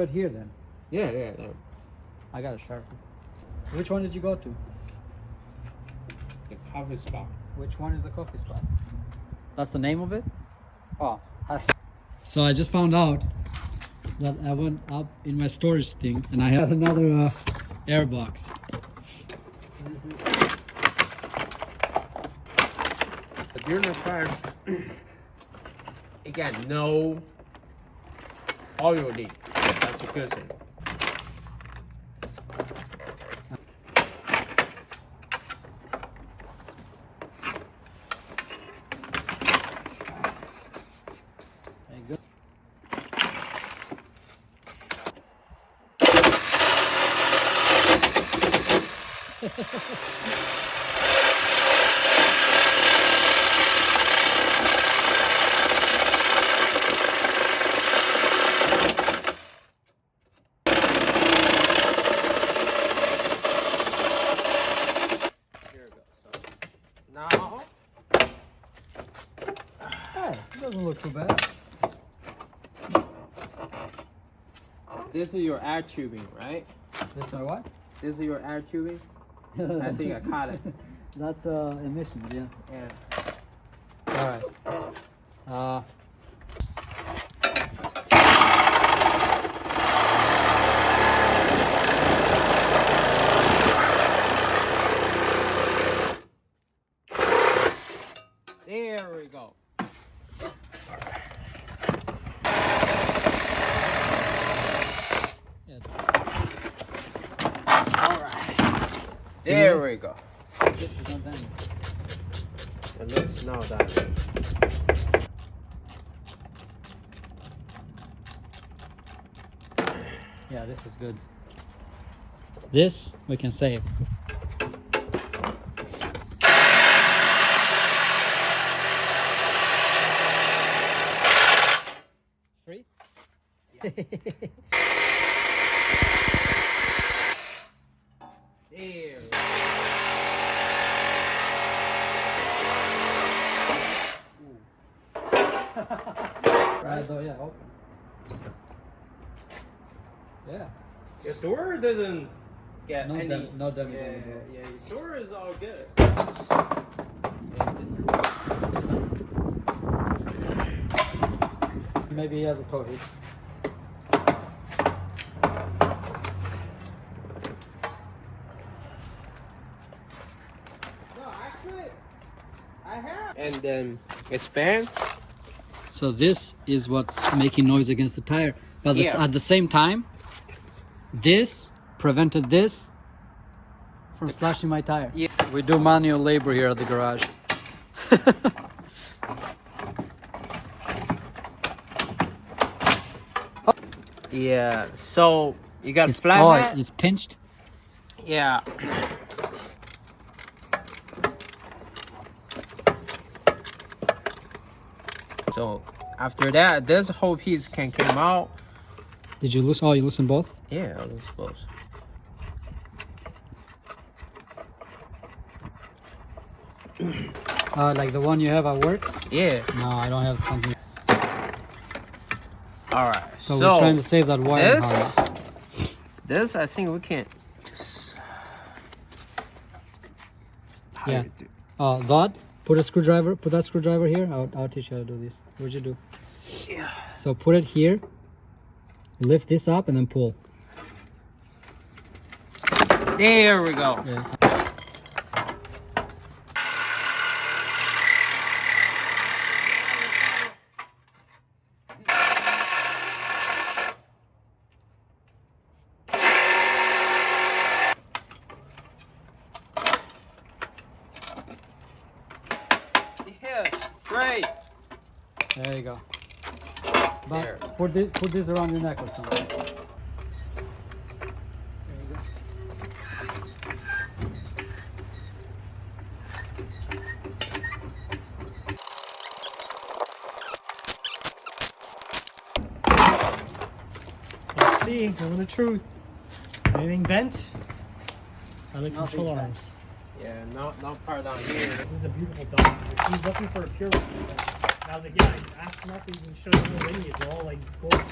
Right here then. Yeah. I got a Sharpie. Which one did you go to? The coffee spot. Which one is the coffee spot? That's the name of it? Oh. So I just found out that I went up in my storage thing and I had another air box. But during the fire, it got no oil leak. That's a good thing. Very good. Now, Hey, it doesn't look too bad. this is your air tubing, right? This is my what? This is your air tubing. I think I caught it. That's emissions, yeah. Yeah. Alright. There we go. Alright. There we go. This is not damaged. It looks now that. Yeah, this is good. This we can save. Free? Yeah. There. Right though, yeah, open. Yeah. Your door doesn't get No any. no damage Yeah, on the door. yeah, your door is all good. Maybe he has a tow hitch. No, actually, I have. And then expand. So this is what's making noise against the tire. But Yeah. at the same time, this prevented this from slashing my tire. Yeah. We do manual labor here at the garage. Yeah. So you got It's, flat oh, hat? it's pinched. Yeah. So after that, this whole piece can come out. Did you loosen? Oh, you loosen both? Yeah, I suppose. Like the one you have at work? Yeah. No, I don't have something. All right. So we're trying to save that wire. This I think we can just. How Yeah. you do- That. Put a screwdriver. Put that screwdriver here. I'll teach you how to do this. What'd you do? Yeah. So put it here. Lift this up and then pull. There we go. Yeah. Yes. Great. There you go. There. But put this around your neck or something. Let's see, living the truth. Anything bent? I like Nothing's control bent. arms. Yeah. Not part down here. This is a beautiful dog. He's looking for a pure one. And I was like, yeah, I asked him up, he can show you the lineage. They're all like gold.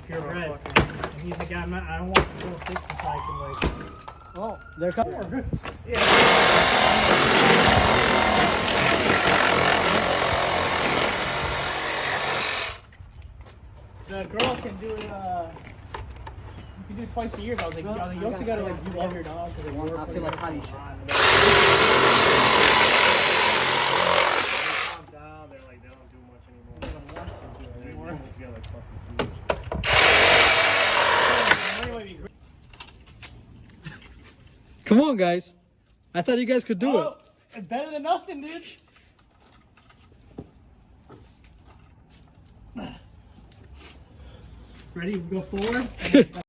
pure red. And he's like, I don't want to go fix this so I can like. Oh, they're coming. Yeah. The girl can do it. You can do it twice a year. But I was like, you also gotta like you love your dog because I feel like honey shit. Down, they're like they don't do much anymore. Get like fucking huge. Come on, guys. I thought you guys could do it. It's better than nothing, dude. Ready? Go forward.